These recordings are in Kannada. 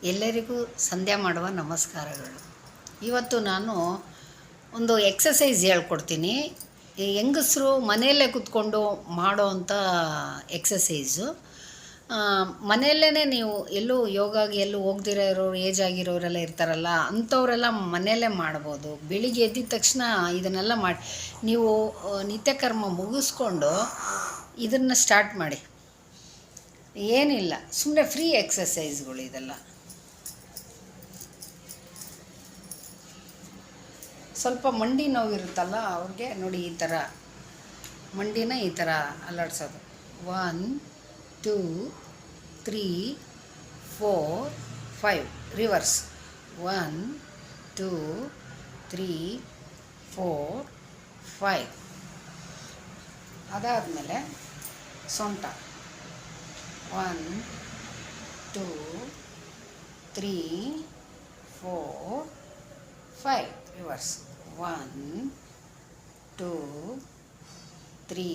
ಎಲ್ಲರಿಗೂ ಸಂಧ್ಯಾ ಮಾಡುವ ನಮಸ್ಕಾರಗಳು. ಇವತ್ತು ನಾನು ಒಂದು ಎಕ್ಸಸೈಸ್ ಹೇಳ್ಕೊಡ್ತೀನಿ. ಈ ಹೆಂಗಸರು ಮನೆಯಲ್ಲೇ ಕೂತ್ಕೊಂಡು ಮಾಡೋವಂಥ ಎಕ್ಸಸೈಸು. ಮನೆಯಲ್ಲೇ ನೀವು ಎಲ್ಲೂ ಯೋಗಾಗೆ ಎಲ್ಲೂ ಹೋಗ್ದಿರೋ ಇರೋರು, ಏಜ್ ಆಗಿರೋರೆಲ್ಲ ಇರ್ತಾರಲ್ಲ, ಅಂಥವರೆಲ್ಲ ಮನೆಯಲ್ಲೇ ಮಾಡ್ಬೋದು. ಬೆಳಿಗ್ಗೆ ಎದ್ದಿದ ತಕ್ಷಣ ಇದನ್ನೆಲ್ಲ ಮಾಡಿ ನೀವು ನಿತ್ಯಕರ್ಮ ಮುಗಿಸ್ಕೊಂಡು ಇದನ್ನು ಸ್ಟಾರ್ಟ್ ಮಾಡಿ. ಏನಿಲ್ಲ, ಸುಮ್ಮನೆ ಫ್ರೀ ಎಕ್ಸಸೈಸ್ಗಳು ಇದೆಲ್ಲ. ಸ್ವಲ್ಪ ಮಂಡಿ ನೋವಿರುತ್ತಲ್ಲ ಅವ್ರಿಗೆ ನೋಡಿ, ಈ ಥರ ಮಂಡಿನ ಈ ಥರ ಅಲ್ಲಾಡ್ಸೋದು. 1 2 3 4 5 ರಿವರ್ಸ್. 1 2 3 4 5. ಅದಾದಮೇಲೆ ಸೊಂಟ 1 2 3 4 5 ರಿವರ್ಸ್. 1 2 3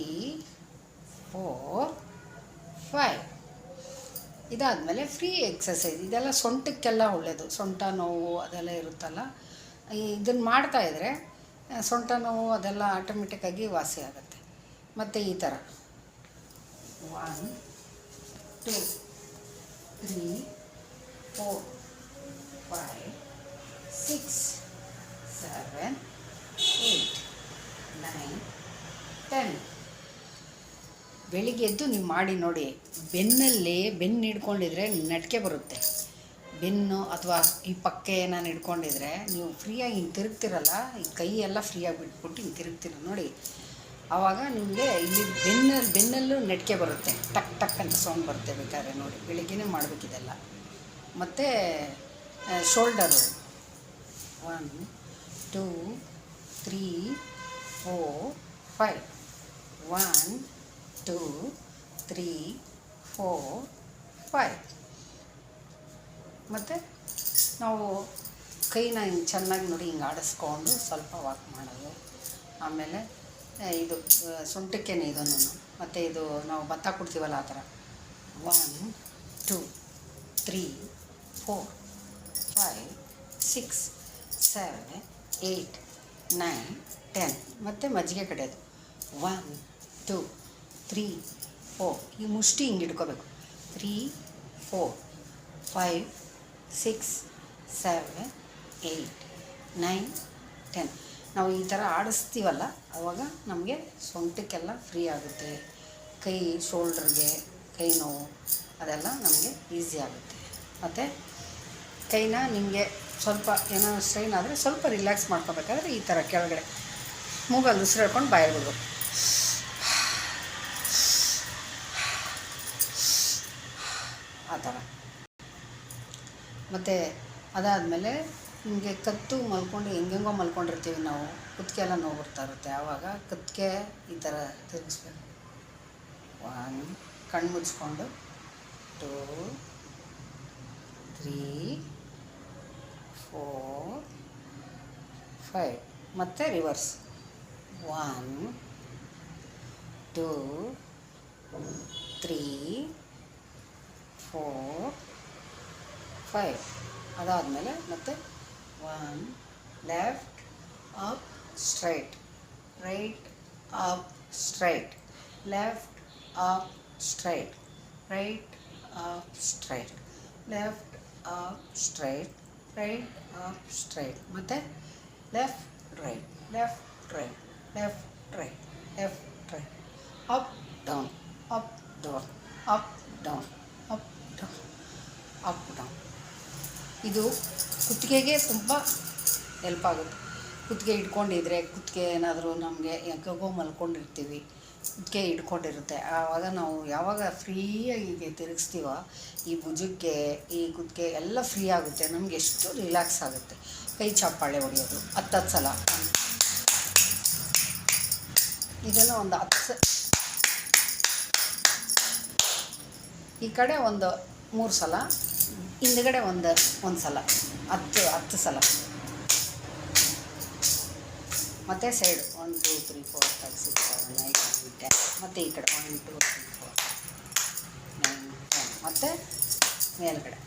4 5. ಇದಾದಮೇಲೆ ಫ್ರೀ ಎಕ್ಸಸೈಸ್. ಇದೆಲ್ಲ ಸೊಂಟಕ್ಕೆಲ್ಲ ಒಳ್ಳೆಯದು. ಸೊಂಟ ನೋವು ಅದೆಲ್ಲ ಇರುತ್ತಲ್ಲ, ಇದನ್ನು ಮಾಡ್ತಾಯಿದ್ರೆ ಸೊಂಟ ನೋವು ಅದೆಲ್ಲ ಆಟೋಮೆಟಿಕ್ಕಾಗಿ ವಾಸಿ ಆಗುತ್ತೆ. ಮತ್ತು ಈ ಥರ 1 2 3 4 5 6 7 8 9 10. ಬೆಳಿಗ್ಗೆ ಎದ್ದು ನೀವು ಮಾಡಿ ನೋಡಿ. ಬೆನ್ನು ಹಿಡ್ಕೊಂಡಿದ್ರೆ ನಟಿಕೆ ಬರುತ್ತೆ. ಬೆನ್ನು ಅಥವಾ ಈ ಪಕ್ಕೆ ನಾನು ಹಿಡ್ಕೊಂಡಿದ್ರೆ ನೀವು ಫ್ರೀಯಾಗಿ ಹಿಂಗೆ ತಿರುಗ್ತಿರಲ್ಲ, ಈ ಕೈ ಎಲ್ಲ ಫ್ರೀಯಾಗಿ ಬಿಟ್ಬಿಟ್ಟು ಹಿಂಗೆ ತಿರುಗ್ತಿರ ನೋಡಿ, ಆವಾಗ ನಿಮಗೆ ಇಲ್ಲಿ ಬೆನ್ನಲ್ಲೂ ನಟಿಕೆ ಬರುತ್ತೆ. ಟಕ್ ಟಕ್ ಅಂತ ಸೌಂಡ್ ಬರುತ್ತೆ. ಬೇಕಾದ್ರೆ ನೋಡಿ, ಬೆಳಿಗ್ಗೆನೇ ಮಾಡಬೇಕಿದೆಲ್ಲ. ಮತ್ತು ಶೋಲ್ಡರು 1 2 3 4 5. 1 2 3 4 5. ಮತ್ತು ನಾವು ಕೈನ ಹಿಂಗೆ ಚೆನ್ನಾಗಿ ನೋಡಿ ಹಿಂಗೆ ಆಡಿಸ್ಕೊಂಡು ಸ್ವಲ್ಪ ವಾಕ್ ಮಾಡೋದು. ಆಮೇಲೆ ಇದು ಸೊಂಟಕ್ಕೇನೆ ಇದನ್ನು, ಮತ್ತು ಇದು ನಾವು ಭತ್ತ ಕೊಡ್ತೀವಲ್ಲ ಆ ಥರ. 1 2 3 4 5 6 7 8 9 10. ಮತ್ತು ಮಜ್ಜಿಗೆ ಕಡೆಯೋದು 1 2 3 4. ಈ ಮುಷ್ಟಿ ಹಿಂಗೆ ಇಟ್ಕೋಬೇಕು. 3 4 5 6 7 8 9 10. ನಾವು ಈ ಥರ ಆಡಿಸ್ತೀವಲ್ಲ, ಆವಾಗ ನಮಗೆ ಸೊಂಟಕ್ಕೆಲ್ಲ ಫ್ರೀ ಆಗುತ್ತೆ. ಕೈ ಶೋಲ್ಡ್ರಿಗೆ ಕೈ ನೋವು ಅದೆಲ್ಲ ನಮಗೆ ಈಸಿ ಆಗುತ್ತೆ. ಮತ್ತು ಕೈನ ನಿಮಗೆ ಸ್ವಲ್ಪ ಏನೋ ಸ್ಟ್ರೈನ್ ಆದರೆ ಸ್ವಲ್ಪ ರಿಲ್ಯಾಕ್ಸ್ ಮಾಡ್ಕೋಬೇಕಾದ್ರೆ ಈ ಥರ ಕೆಳಗಡೆ ಮೂಗಲ್ಲಿ ಉಸಿರಾಡ್ಕೊಂಡು ಬಾಯಲ್ಲಿ ಬಿಡ್ಬೇಕು. ಆ ಥರ. ಮತ್ತು ಅದಾದಮೇಲೆ ನಿಮಗೆ ಕತ್ತು ಮಲ್ಕೊಂಡು ಹೆಂಗೆಂಗೋ ಮಲ್ಕೊಂಡಿರ್ತೀವಿ ನಾವು, ಕುತ್ತಿಗೆ ಎಲ್ಲ ನೋವು ಬರ್ತಾ ಇರುತ್ತೆ. ಆವಾಗ ಕುತ್ತಿಗೆ ಈ ಥರ ತಿರುಗಿಸ್ಬೇಕು. 1 ಕಣ್ಣು ಮುಚ್ಕೊಂಡು 2 3 4 5. ಮತ್ತು ರಿವರ್ಸ್ 1 2 3 4 5. ಅದಾದಮೇಲೆ ಮತ್ತೆ 1 left up straight, right up straight, left up straight, right up straight, left up straight, right up straight. ಮತ್ತು left right, left right, left right, left right, up down, up down, up down, up down, up down. ಇದು ಕುತ್ತಿಗೆಗೆ ತುಂಬ ಹೆಲ್ಪ್ ಆಗುತ್ತೆ. ಕುತ್ತಿಗೆ ಇಟ್ಕೊಂಡಿದ್ರೆ, ಕುತ್ತಿಗೆ ಏನಾದರೂ ನಮಗೆ ಯಾಕೋ ಮಲ್ಕೊಂಡಿರ್ತೀವಿ, ಕುತ್ತಿಗೆ ಇಟ್ಕೊಂಡಿರುತ್ತೆ, ಆವಾಗ ನಾವು ಯಾವಾಗ ಫ್ರೀಯಾಗಿ ತಿರುಗಿಸ್ತೀವೋ ಈ ಭುಜಕ್ಕೆ ಈ ಕುತ್ತಿಗೆ ಎಲ್ಲ ಫ್ರೀ ಆಗುತ್ತೆ. ನಮಗೆ ಎಷ್ಟು ರಿಲ್ಯಾಕ್ಸ್ ಆಗುತ್ತೆ. ಕೈ ಚಪ್ಪಾಳೆ ಹೊಡೆಯೋದು 10 ಸಲ. ಇದನ್ನು ಒಂದು 10 ಈ ಕಡೆ ಒಂದು 3 ಸಲ, ಹಿಂದುಗಡೆ ಒಂದು ಸಲ, 10 ಸಲ. ಮತ್ತು ಸೈಡ್ 1 2 3 4 5 6 7 8 9 10. ಮತ್ತು ಈ ಕಡೆ 1 2 3 4 9 10. ಮತ್ತು ಮೇಲ್ಗಡೆ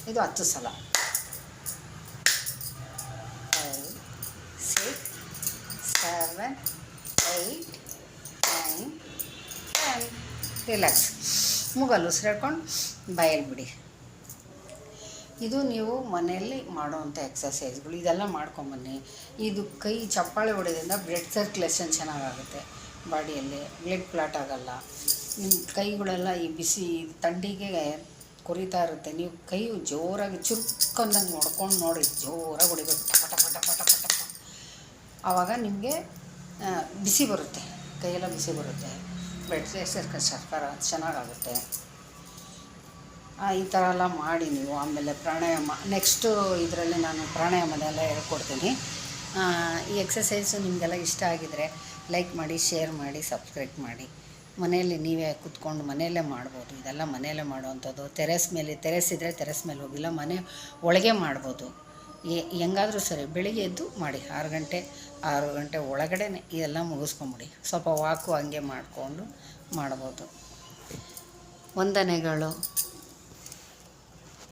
ಇದು 10 ಸಲ. 5, 6, 7, 8, 9, 10. ರಿಲ್ಯಾಕ್ಸ್. ಮೂಗಲ್ಲಿ ಉಸಿರಾಡ್ಕೊಂಡು ಬಾಯಲ್ಲಿ ಬಿಡಿ. ಇದು ನೀವು ಮನೆಯಲ್ಲಿ ಮಾಡುವಂಥ ಎಕ್ಸಸೈಸ್ಗಳು. ಇದೆಲ್ಲ ಮಾಡ್ಕೊಂಬನ್ನಿ. ಇದು ಕೈ ಚಪ್ಪಾಳೆ ಹೊಡೆಯೋದ್ರಿಂದ ಬ್ಲಡ್ ಸರ್ಕ್ಯುಲೇಷನ್ ಚೆನ್ನಾಗಾಗುತ್ತೆ ಬಾಡಿಯಲ್ಲಿ, ಬ್ಲಡ್ ಕ್ಲಾಟ್ ಆಗೋಲ್ಲ. ನಿಮ್ಮ ಕೈಗಳೆಲ್ಲ ಈ ಬಿಸಿ ಥಂಡಿಗೆ ಕೊರಿತಾ ಇರುತ್ತೆ. ನೀವು ಕೈ ಜೋರಾಗಿ ಚುರುಕೊಂಡಂಗೆ ನೋಡ್ಕೊಂಡು ನೋಡಿ, ಜೋರಾಗಿ ಹೊಡಿಬೇಕು, ಟಪ ಟಪ ಟಪ ಟಪ ಟಪ. ಆವಾಗ ನಿಮಗೆ ಬಿಸಿ ಬರುತ್ತೆ, ಕೈಯೆಲ್ಲ ಬಿಸಿ ಬರುತ್ತೆ, ಬ್ಲಡ್ ಸರ್ಕ್ಯುಲೇಷನ್ ಚೆನ್ನಾಗಾಗುತ್ತೆ. ಈ ಥರ ಎಲ್ಲ ಮಾಡಿ ನೀವು. ಆಮೇಲೆ ಪ್ರಾಣಾಯಾಮ ನೆಕ್ಸ್ಟು ಇದರಲ್ಲಿ ನಾನು ಪ್ರಾಣಾಯಾಮದೆಲ್ಲ ಹೇಳ್ಕೊಡ್ತೀನಿ. ಈ ಎಕ್ಸಸೈಸು ನಿಮಗೆಲ್ಲ ಇಷ್ಟ ಆಗಿದರೆ ಲೈಕ್ ಮಾಡಿ, ಶೇರ್ ಮಾಡಿ, ಸಬ್ಸ್ಕ್ರೈಬ್ ಮಾಡಿ. ಮನೆಯಲ್ಲಿ ನೀವೇ ಕೂತ್ಕೊಂಡು ಮನೆಯಲ್ಲೇ ಮಾಡ್ಬೋದು. ಇದೆಲ್ಲ ಮನೆಯಲ್ಲೇ ಮಾಡುವಂಥದ್ದು. ಟೆರೆಸ್ ಇದ್ದರೆ ಟೆರೆಸ್ ಮೇಲೆ ಹೋಗಿಲ್ಲ, ಮನೆ ಒಳಗೆ ಮಾಡ್ಬೋದು. ಹೆಂಗಾದರೂ ಸರಿ ಬೆಳಿಗ್ಗೆ ಎದ್ದು ಮಾಡಿ. 6 ಗಂಟೆ ಒಳಗಡೆ ಇದೆಲ್ಲ ಮುಗಿಸ್ಕೊಂಬಿಡಿ. ಸ್ವಲ್ಪ ವಾಕು ಹಂಗೆ ಮಾಡಿಕೊಂಡು ಮಾಡ್ಬೋದು. ವಂದನೆಗಳು.